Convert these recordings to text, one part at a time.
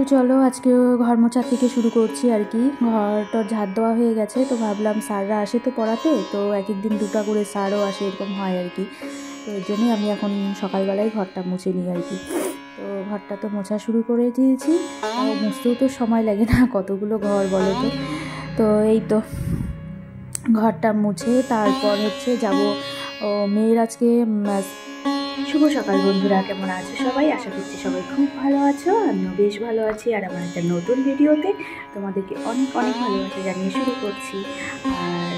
তো চলো আজকে ঘর মোছা থেকে শুরু করছি আর কি। ঘরটা ঝাড় দেওয়া হয়ে গেছে, তো ভাবলাম স্যাররা আসে তো পড়াতে, তো এক এক দিন দুটো করে স্যারও আসে, এরকম হয় আর কি। তো এর জন্যই আমি এখন সকালবেলায় ঘরটা মুছে নিই আর কি। তো ঘরটা তো মোছা শুরু করে দিয়েছি, মুছতেও তো সময় লাগে না, কতগুলো ঘর বলো তো। তো এই তো ঘরটা মুছে তারপর হচ্ছে যাব মেয়ের আজকে। শুভ সকাল বন্ধুরা, কেমন আছো সবাই? আশা করছি সবাই খুব ভালো আছো, আমিও বেশ ভালো আছি। আর আমার একটা নতুন ভিডিওতে তোমাদেরকে অনেক অনেক ভালোবাসা জানিয়ে শুরু করছি। আর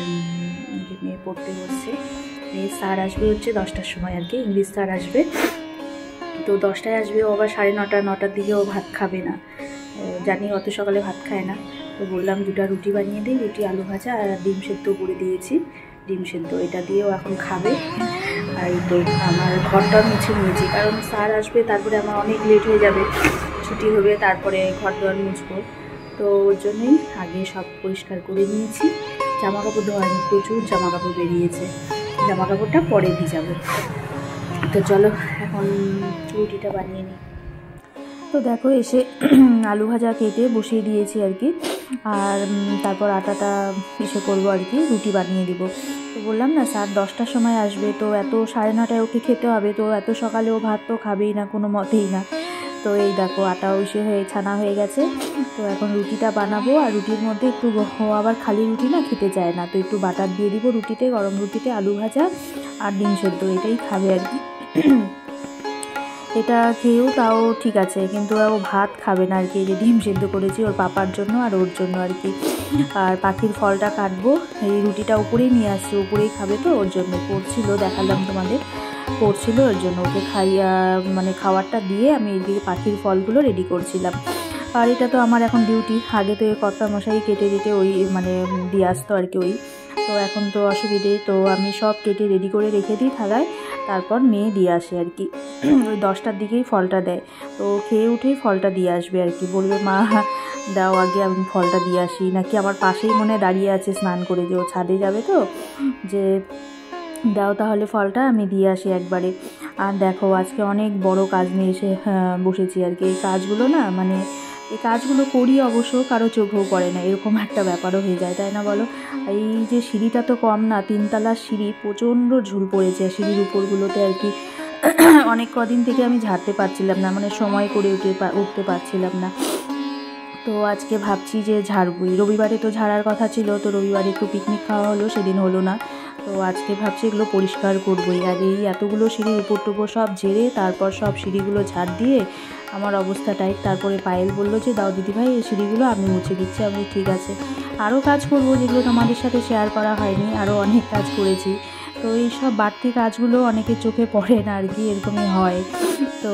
মেয়ে পড়তে বসছে, মেয়ের স্যার আসবে হচ্ছে 10টার সময় আর কি, ইংলিশ স্যার আসবে। তো 10টায় আসবে, ও আবার 9:30-9টার দিকে ও ভাত খাবে না, জানি অত সকালে ভাত খায় না। তো বললাম দুটো রুটি বানিয়ে দিই, রুটি আলু ভাজা আর ডিম সেদ্ধ করে দিয়েছি, ডিম সেদ্ধ এটা দিয়েও এখন খাবে। আর তো আমার ঘরটা মুছে নিয়েছি, কারণ স্যার আসবে, তারপরে আমার অনেক লেট হয়ে যাবে, ছুটি হবে, তারপরে ঘর দোয়ার মুছবো। তো ওর জন্যই আগে সব পরিষ্কার করে নিয়েছি। জামা কাপড় ধোয়ানি, প্রচুর জামা কাপড় বেরিয়েছে, জামা কাপড়টা পরে ভিজাবো। তো চলো এখন রুটিটা বানিয়ে নিই। তো দেখো এসে আলু ভাজা কেটে বসিয়ে দিয়েছি আর কি, আর তারপর আটাটা এসে করবো আর কি, রুটি বানিয়ে দিব। তো বললাম না স্যার 10টার সময় আসবে, তো এত 9:30টায় ওকে খেতে হবে, তো এত সকালে ও ভাত তো খাবেই না কোনো মতেই না। তো এই দেখো আটাও এসে ছানা হয়ে গেছে। তো এখন রুটিটা বানাবো, আর রুটির মধ্যে একটু আবার খালি রুটি না খেতে চায় না, তো একটু বাটার দিয়ে দিব রুটিতে, গরম রুটিতে আলু ভাজা আর ডিম সেদ্ধ এটাই খাবে আর কি। এটা খেয়েও তাও ঠিক আছে, কিন্তু ও ভাত খাবে না আর কি। যে ডিম সেদ্ধ করেছি ওর পাপার জন্য আর ওর জন্য আর কি। আর পাখির ফলটা কাটবো, এই রুটিটা উপরেই নিয়ে আসছি, উপরেই খাবে, তো ওর জন্য পড়ছিল, দেখালাম তোমাদের, পড়ছিল, ওর জন্য ওকে মানে খাবারটা দিয়ে আমি এইদিকে পাখির ফলগুলো রেডি করছিলাম। আর এটা তো আমার এখন ডিউটি, আগে তো কর্তা মশাই কেটে দিতে ওই মানে দিয়ে আসতো আর কি ওই। তো এখন তো অসুবিধে, তো আমি সব কেটে রেডি করে রেখে দিই থালায়, তারপর মেয়ে দিয়ে আসে আর কি। ওই 10টার দিকেই ফলটা দেয়, তো খেয়ে উঠেই ফলটা দিয়ে আসবে আর কি, বলবে মা দাও আগে আমি ফলটা দিয়ে আসি, নাকি আমার পাশেই মনে দাঁড়িয়ে আছে স্নান করে, যে ও ছাদে যাবে, তো যে দাও তাহলে ফলটা আমি দিয়ে আসি একবারে। আর দেখো আজকে অনেক বড় কাজ নিয়ে এসে বসেছি আর কি। এই কাজগুলো না মানে এই কাজগুলো করি অবশ্য কারো চোখেও পড়ে না, এরকম একটা ব্যাপারও হয়ে যায়, তাই না বলো? এই যে সিঁড়িটা তো কম না, 3তলার সিঁড়ি, প্রচণ্ড ঝুল পড়েছে সিঁড়ির উপরগুলোতে আর কি। অনেক কদিন থেকে আমি ঝাড়তে পারছিলাম না, মানে সময় করে উঠতে পারছিলাম না। তো আজকে ভাবছি যে ঝাড়বই, রবিবারে তো ঝাড়ার কথা ছিল, তো রবিবারে একটু পিকনিক খাওয়া হলো, সেদিন হলো না। তো আজকে ভাবছি এগুলো পরিষ্কার করবোই। আর এই এতগুলো সিঁড়ির উপর টুপর সব ঝেড়ে তারপর সব সিঁড়িগুলো ঝাড় দিয়ে আমার অবস্থা টাইট। তারপরে পায়েল বললো যে দাও দিদিভাই এই সিঁড়িগুলো আমি মুছে দিচ্ছি। আমি ঠিক আছে, আরও কাজ করব যেগুলো তোমাদের সাথে শেয়ার করা হয়নি, আরও অনেক কাজ করেছি। তো এই সব বাড়তি কাজগুলো অনেকের চোখে পড়ে না আর কি, এরকমই হয়। তো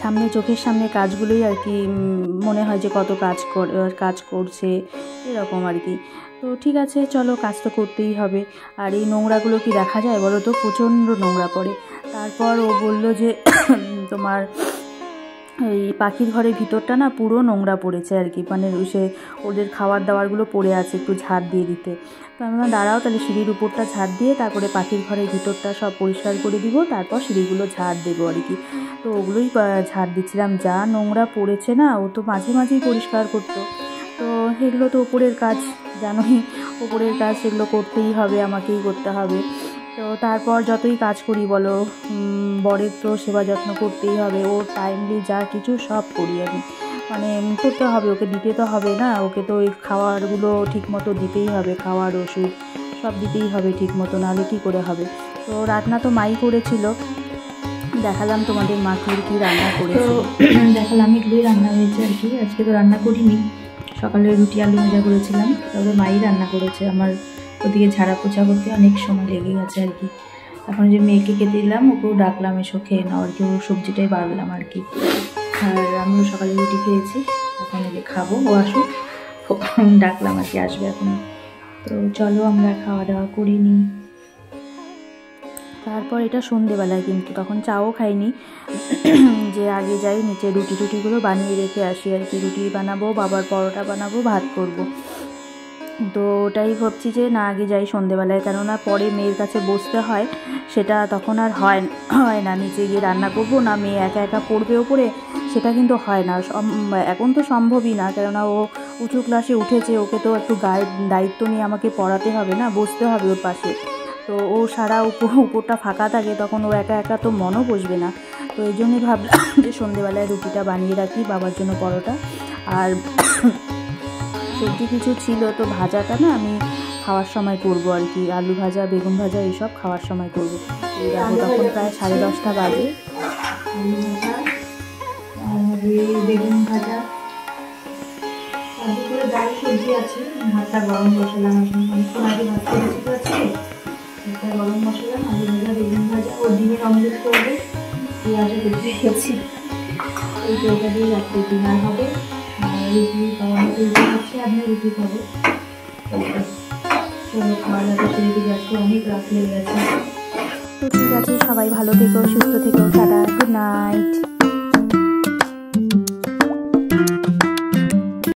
সামনে চোখের সামনে কাজগুলোই আর কি মনে হয় যে কত কাজ করছে, এরকম আর কি। তো ঠিক আছে চলো, কাজ তো করতেই হবে। আর এই নোংরাগুলো কি দেখা যায় বলো তো, প্রচণ্ড নোংরা পড়ে। তারপর ও বললো যে তোমার এই পাখির ঘরের ভিতরটা না পুরো নোংরা পড়েছে আর কি, মানে সে ওদের খাবার দাবারগুলো পড়ে আছে, একটু ঝাড় দিয়ে দিতে। তো আমি দাঁড়াও তাহলে সিঁড়ির উপরটা ঝাড় দিয়ে তারপরে পাখির ঘরের ভিতরটা সব পরিষ্কার করে দিব, তারপর সিঁড়িগুলো ঝাড় দেবো আর কি। তো ওগুলোই ঝাড় দিচ্ছিলাম, যা নোংরা পড়েছে না, ও তো মাঝে মাঝেই পরিষ্কার করতো। তো এগুলো তো ওপরের কাজ, জানোই ওপরের কাজ, সেগুলো করতেই হবে, আমাকেই করতে হবে। তো তারপর যতই কাজ করি বলো, বরের তো সেবা যত্ন করতেই হবে, ওর টাইমলি যা কিছু সব করি আমি, মানে করতে হবে, ওকে দিতে তো হবে না, ওকে তো ওই খাওয়ারগুলো ঠিক মতো দিতেই হবে, খাওয়ার ওষুধ সব দিতেই হবে ঠিক মতো, নাহলে কী করে হবে। তো রান্না তো মাই করেছিল, দেখালাম তোমাদের মা কী রান্না করেছে, দেখালাম এগুলোই রান্না হয়েছে আর কি। আজকে তো রান্না করিনি, সকালে রুটি আলু ভাজা করেছিলাম, তবে মাই রান্না করেছে। আমার ওদিকে ঝাড়া পোছা করতে অনেক সময় লেগে গেছে আর কি। এখন যে মেয়েকে খেতে দিলাম, ওকেও ডাকলাম এসো খেয়ে নাও আর কি, ও সবজিটাই বাড়লাম আর কি। আর আমিও সকালে রুটি খেয়েছি, এখন এলে খাবো, ও আসুক, ডাকলাম আর কি, আসবে এখন। তো চলো আমরা খাওয়া দাওয়া করে নিই। তারপর এটা সন্ধেবেলায়, কিন্তু তখন চাও খাইনি, যে আগে যাই নিচে রুটিগুলো বানিয়ে রেখে আসি আর কি। রুটি বানাবো, বাবার পরোটা বানাবো, ভাত করব। তো ওটাই ভাবছি যে না আগে যাই সন্ধেবেলায়, কেননা পরে মেয়ের কাছে বসতে হয়, সেটা তখন আর হয় না, নিচে গিয়ে রান্না করবো না, মেয়ে একা একা পড়বে ওপরে, সেটা কিন্তু হয় না। এখন তো সম্ভবই না, কেননা ও উঁচু ক্লাসে উঠেছে, ওকে তো একটু দায়িত্ব নিয়ে আমাকে পড়াতে হবে না, বসতে হবে ওর পাশে। তো ও সারা উপরটা ফাঁকা থাকে, তখন ও একা একা তো মনও বসবে না। তো এই জন্যই ভাবলাম যে সন্ধেবেলায় রুটিটা বানিয়ে রাখি, বাবার জন্য পরোটা। আর সবজি কিছু ছিল, তো ভাজাটা না আমি খাওয়ার সময় করব আর কি, আলু ভাজা, বেগুন ভাজা এইসব খাওয়ার সময় করব। এই দেখো তখন প্রায় 10:30 বাজে। আলু ভাজা আর বেগুন ভাজা আর দুপুরে ডাল সবজি আছে। ভাতটা গরম বসালাম, অনেকক্ষণ আগে ভাত করেছি তো আছে, ভাতটা গরম বসালাম। আলু ভাজা, বেগুন ভাজা, ও ডিমের অমলেট করবে, পেঁয়াজও বেঁচে গেছি। এই তরকা দিয়ে রাত্রে ডিনার হবে। আর রুটি খাওয়া মতো রুটি হচ্ছে, আপনি রুটি খাবো। চলো খাওয়া দাওয়া ছেড়ে দিকে, আজকে অনেক রাত হয়ে গেছে। তো ঠিক আছে, সবাই ভালো থেকো, সুস্থ থেকো, টাটা, গুড নাইট।